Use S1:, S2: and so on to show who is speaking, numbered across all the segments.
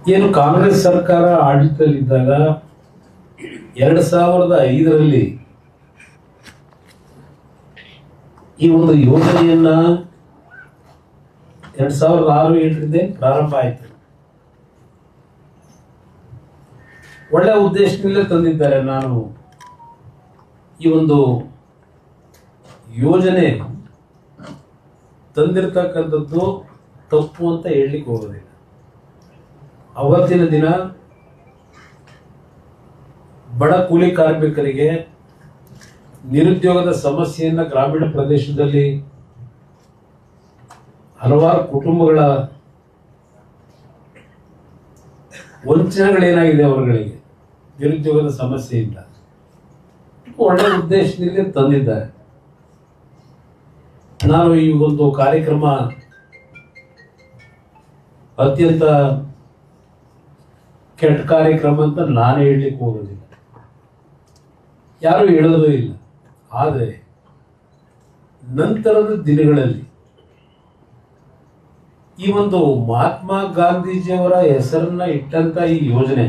S1: ಏನು ಕಾಂಗ್ರೆಸ್ ಸರ್ಕಾರ ಆಡಳಿತದಲ್ಲಿದ್ದಾಗ 2005ರಲ್ಲಿ ಈ ಒಂದು ಯೋಜನೆಯನ್ನ 2006-07 ಪ್ರಾರಂಭ ಆಯಿತು. ಒಳ್ಳೆ ಉದ್ದೇಶದಲ್ಲೇ ತಂದಿದ್ದಾರೆ. ನಾನು ಈ ಒಂದು ಯೋಜನೆ ತಂದಿರತಕ್ಕಂಥದ್ದು ತಪ್ಪು ಅಂತ ಹೇಳಲಿಕ್ಕೆ ಹೋಗೋದಿಲ್ಲ. ಅವತ್ತಿನ ದಿನ ಬಡ ಕೂಲಿ ಕಾರ್ಮಿಕರಿಗೆ ನಿರುದ್ಯೋಗದ ಸಮಸ್ಯೆಯನ್ನ ಗ್ರಾಮೀಣ ಪ್ರದೇಶದಲ್ಲಿ ಹಲವಾರು ಕುಟುಂಬಗಳ ವಂಚನೆಗಳೇನಾಗಿದೆ ಅವರುಗಳಿಗೆ ನಿರುದ್ಯೋಗದ ಸಮಸ್ಯೆಯಿಂದ ಒಳ್ಳೆ ಉದ್ದೇಶದಿಂದ ತಂದಿದ್ದಾರೆ. ನಾನು ಈ ಒಂದು ಕಾರ್ಯಕ್ರಮ ಅತ್ಯಂತ ಕೆಟ್ಟ ಕಾರ್ಯಕ್ರಮ ಅಂತ ನಾನು ಹೇಳಲಿಕ್ಕೆ ಹೋಗೋದಿಲ್ಲ, ಯಾರು ಹೇಳೋದು ಇಲ್ಲ. ಆದರೆ ನಂತರದ ದಿನಗಳಲ್ಲಿ ಈ ಒಂದು ಮಹಾತ್ಮ ಗಾಂಧೀಜಿಯವರ ಹೆಸರನ್ನ ಇಟ್ಟಂತ ಈ ಯೋಜನೆ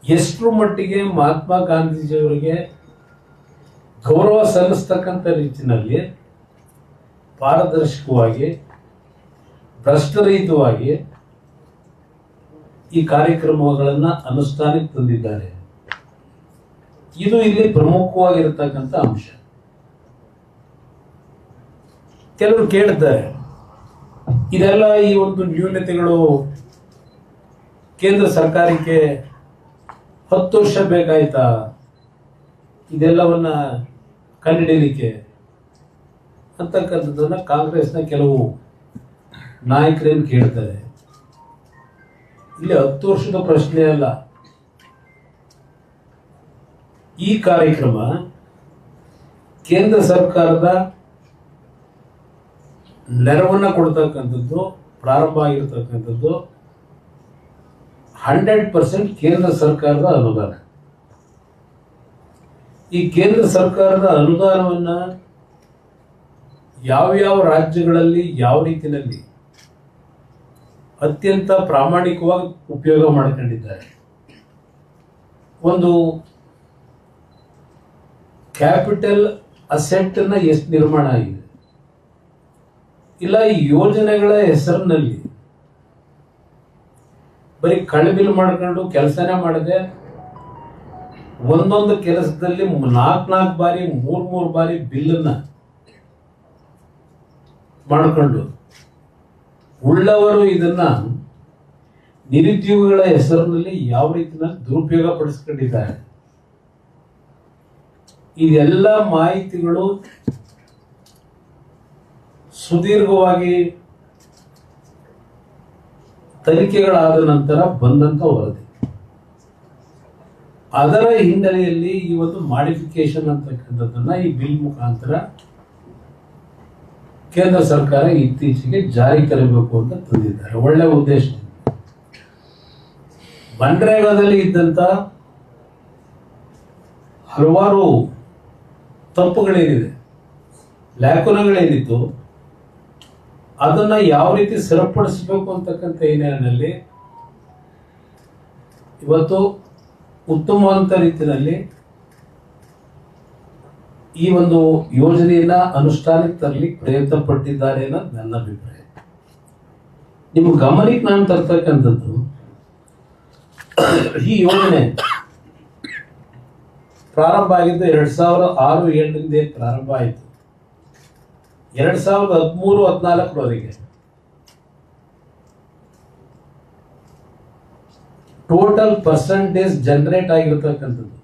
S1: ಎಷ್ಟರ ಮಟ್ಟಿಗೆ ಮಹಾತ್ಮ ಗಾಂಧೀಜಿಯವರಿಗೆ ಗೌರವ ಸಲ್ಲಿಸ್ತಕ್ಕಂಥ ರೀತಿಯಲ್ಲಿ ಪಾರದರ್ಶಕವಾಗಿ ಭ್ರಷ್ಟರಹಿತವಾಗಿ ಈ ಕಾರ್ಯಕ್ರಮಗಳನ್ನು ಅನುಷ್ಠಾನಕ್ಕೆ ತಂದಿದ್ದಾರೆ. ಇದು ಇಲ್ಲಿ ಪ್ರಮುಖವಾಗಿರತಕ್ಕಂಥ ಅಂಶ. ಕೆಲವರು ಕೇಳಿದ್ದಾರೆ, ಇದೆಲ್ಲ ಈ ಒಂದು ನ್ಯೂನತೆಗಳು ಕೇಂದ್ರ ಸರ್ಕಾರಕ್ಕೆ 10 ವರ್ಷ ಬೇಕಾಯ್ತಾ ಇದೆಲ್ಲವನ್ನ ಕಂಡುಹಿಡಿಯಲಿಕ್ಕೆ ಅಂತಕ್ಕಂಥದ್ದನ್ನ ಕಾಂಗ್ರೆಸ್ನ ಕೆಲವು ನಾಯಕರೇನು ಕೇಳ್ತಾರೆ. ಇಲ್ಲಿ 10 ವರ್ಷದ ಪ್ರಶ್ನೆ ಅಲ್ಲ. ಈ ಕಾರ್ಯಕ್ರಮ ಕೇಂದ್ರ ಸರ್ಕಾರದ ನೆರವನ್ನ ಕೊಡ್ತಕ್ಕಂಥದ್ದು ಪ್ರಾರಂಭ ಆಗಿರ್ತಕ್ಕಂಥದ್ದು 100% ಕೇಂದ್ರ ಸರ್ಕಾರದ ಅನುದಾನ. ಈ ಕೇಂದ್ರ ಸರ್ಕಾರದ ಅನುದಾನವನ್ನ ಯಾವ ರಾಜ್ಯಗಳಲ್ಲಿ ಯಾವ ರೀತಿಯಲ್ಲಿ ಅತ್ಯಂತ ಪ್ರಾಮಾಣಿಕವಾಗಿ ಉಪಯೋಗ ಮಾಡಿಕೊಂಡಿದ್ದಾರೆ. ಒಂದು ಕ್ಯಾಪಿಟಲ್ ಅಸೆಟ್ ಅನ್ನ ಎಷ್ಟು ನಿರ್ಮಾಣ ಆಗಿದೆ, ಇಲ್ಲ ಈ ಯೋಜನೆಗಳ ಹೆಸರಿನಲ್ಲಿ ಬರೀ ಕಳಬಿಲ್ ಮಾಡ್ಕೊಂಡು ಕೆಲಸನೇ ಮಾಡದೆ ಒಂದೊಂದು ಕೆಲಸದಲ್ಲಿ 4 ಬಾರಿ 3 ಬಾರಿ ಬಿಲ್ಲನ್ನ ಮಾಡಿಕೊಂಡು ಉಳ್ಳವರು ಇದನ್ನ ನಿರುದ್ಯೋಗಿಗಳ ಹೆಸರಿನಲ್ಲಿ ಯಾವ ರೀತಿಯಲ್ಲಿ ದುರುಪಯೋಗ ಪಡಿಸ್ಕೊಂಡಿದ್ದಾರೆ. ಇದೆಲ್ಲ ಮಾಹಿತಿಗಳು ಸುದೀರ್ಘವಾಗಿ ತನಿಖೆಗಳಾದ ನಂತರ ಬಂದಂತ ವರದಿ. ಅದರ ಹಿನ್ನೆಲೆಯಲ್ಲಿ ಈ ಒಂದು ಮಾಡಿಫಿಕೇಶನ್ ಅಂತಕ್ಕಂಥದ್ದನ್ನ ಈ ಬಿಲ್ ಮುಖಾಂತರ ಕೇಂದ್ರ ಸರ್ಕಾರ ಇತ್ತೀಚೆಗೆ ಜಾರಿ ತರಬೇಕು ಅಂತ ತಂದಿದ್ದಾರೆ. ಒಳ್ಳೆ ಉದ್ದೇಶದಿಂದ. ಮನ್ರೇಗಾದಲ್ಲಿ ಇದ್ದಂತ ಹಲವಾರು ತಪ್ಪುಗಳೇನಿದೆ, ಲ್ಯಾಕುನಗಳೇನಿತ್ತು, ಅದನ್ನ ಯಾವ ರೀತಿ ಸರಿಪಡಿಸಬೇಕು ಅಂತಕ್ಕಂಥ ಹಿನ್ನೆಲೆಯಲ್ಲಿ ಇವತ್ತು ಉತ್ತಮವಾದ ರೀತಿಯಲ್ಲಿ ಈ ಒಂದು ಯೋಜನೆಯನ್ನ ಅನುಷ್ಠಾನಕ್ಕೆ ತರಲಿಕ್ಕೆ ಪ್ರಯತ್ನ ಪಟ್ಟಿದ್ದಾರೆ ಅನ್ನೋದು ನನ್ನ ಅಭಿಪ್ರಾಯ. ನಿಮ್ಮ ಗಮನಕ್ಕೆ ನಾನು ತರ್ತಕ್ಕಂಥದ್ದು, ಈ ಯೋಜನೆ ಪ್ರಾರಂಭ ಆಗಿದ್ದು 2006-07 ಪ್ರಾರಂಭ ಆಯಿತು. 2013-14 ಟೋಟಲ್ ಪರ್ಸೆಂಟೇಜ್ ಜನರೇಟ್ ಆಗಿರತಕ್ಕಂಥದ್ದು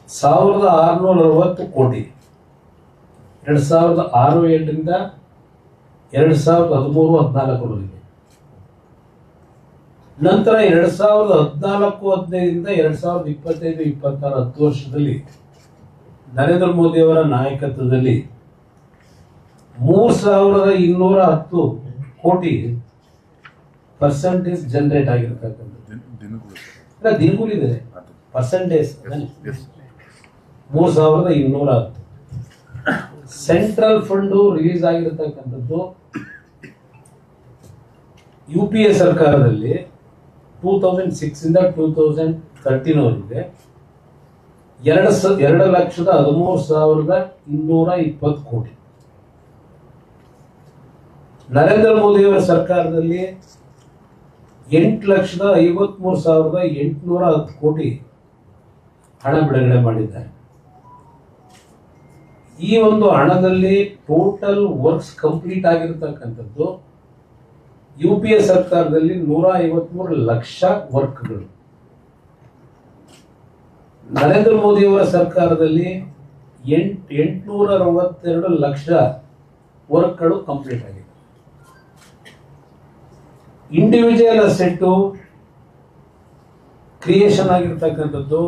S1: 1660 ಕೋಟಿ. 2006-07 2013-14 ನಂತರ 2014-15 2025-26 10 ವರ್ಷದಲ್ಲಿ ನರೇಂದ್ರ ಮೋದಿ ಅವರ ನಾಯಕತ್ವದಲ್ಲಿ 3210 ಕೋಟಿ ಪರ್ಸೆಂಟೇಜ್ ಜನರೇಟ್ ಆಗಿರ್ತಕ್ಕಂಥದ್ದು. ದಿನಗೂಲಿದೆ ಪರ್ಸೆಂಟೇಜ್ 3210. ಸೆಂಟ್ರಲ್ ಫಂಡ್ ರಿಲೀಸ್ ಆಗಿರತಕ್ಕಂಥದ್ದು UPA ಸರ್ಕಾರದಲ್ಲಿ 2006 ಇಂದ 2013ವರೆಗೆ 2,13,220 ಕೋಟಿ. ನರೇಂದ್ರ ಮೋದಿಯವರ ಸರ್ಕಾರದಲ್ಲಿ 8,53,810 ಕೋಟಿ ಹಣ ಬಿಡುಗಡೆ ಮಾಡಿದ್ದಾರೆ. ಈ ಒಂದು ಹಣದಲ್ಲಿ ಟೋಟಲ್ ವರ್ಕ್ಸ್ ಕಂಪ್ಲೀಟ್ ಆಗಿರತಕ್ಕಂಥದ್ದು UPA ಸರ್ಕಾರದಲ್ಲಿ 153 ಲಕ್ಷ ವರ್ಕ್ಗಳು. ನರೇಂದ್ರ ಮೋದಿಯವರ ಸರ್ಕಾರದಲ್ಲಿ 862 ಲಕ್ಷ ವರ್ಕ್ಗಳು ಕಂಪ್ಲೀಟ್ ಆಗಿದೆ. ಇಂಡಿವಿಜುವಲ್ ಅಸೆಟ್ ಕ್ರಿಯೇಷನ್ ಆಗಿರ್ತಕ್ಕಂಥದ್ದು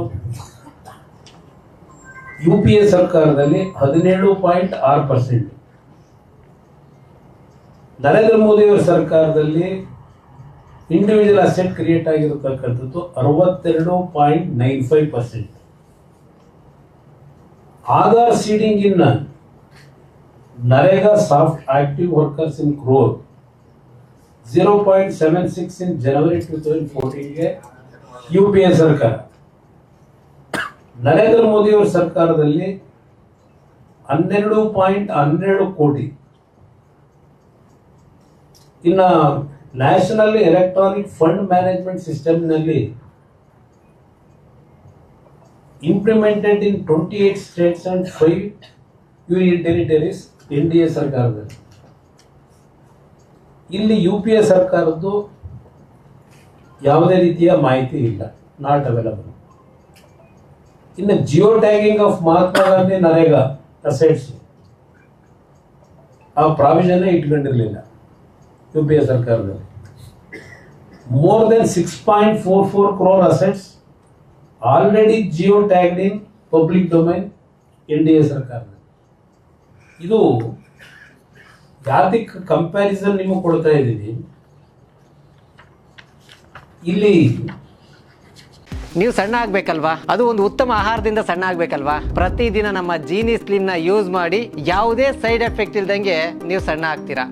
S1: UPA ಸರ್ಕಾರದಲ್ಲಿ 17.6%. ನರೇಂದ್ರ ಮೋದಿಯವರ ಸರ್ಕಾರದಲ್ಲಿ ಇಂಡಿವಿಜುವಲ್ ಅಸೆಟ್ ಕ್ರಿಯೇಟ್ ಆಗಿರತಕ್ಕಂಥದ್ದು 62.95%. Aadhaar seeding in NREGA soft active workers in crore 0.76 in January 2014 UPA ಸರ್ಕಾರ. ನರೇಂದ್ರ ಮೋದಿಯವರ ಸರ್ಕಾರದಲ್ಲಿ 12.12 ಕೋಟಿ. ಇನ್ನ national electronic fund management system ನಲ್ಲಿ implemented in 28 states and 5 union territories NDA ಸರ್ಕಾರದಲ್ಲಿ. ಇಲ್ಲಿ UPA ಸರ್ಕಾರದ್ದು ಯಾವುದೇ ರೀತಿಯ ಮಾಹಿತಿ ಇಲ್ಲ, ನಾಟ್ ಅವೈಲಬಲ್. ಇನ್ನು geo tagging of Mahatma Gandhi NREGA assets ಆ ಪ್ರಾವಿಷನ್ ಇಟ್ಕೊಂಡಿರಲಿಲ್ಲ UPA ಸರ್ಕಾರದಲ್ಲಿ. More than 6.44 crore assets already Jio tagged in public domain NDA ಸರ್ಕಾರದಲ್ಲಿ. ಇದು ಯಾತಿಕ್ ಕಂಪ್ಯಾರಿಸನ್ ನಿಮಗೆ ಕೊಡ್ತಾ ಇದ್ದೀನಿ. ಇಲ್ಲಿ
S2: ನೀವು ಸಣ್ಣ ಆಗ್ಬೇಕಲ್ವಾ, ಅದು ಒಂದು ಉತ್ತಮ ಆಹಾರದಿಂದ ಸಣ್ಣ ಆಗ್ಬೇಕಲ್ವಾ. ಪ್ರತಿದಿನ ನಮ್ಮ ಜೀನಿ ಸ್ಲಿಮ್ ನ ಯೂಸ್ ಮಾಡಿ ಯಾವುದೇ ಸೈಡ್ ಎಫೆಕ್ಟ್ ಇಲ್ದಂಗೆ ನೀವು ಸಣ್ಣ ಆಗ್ತೀರಾ.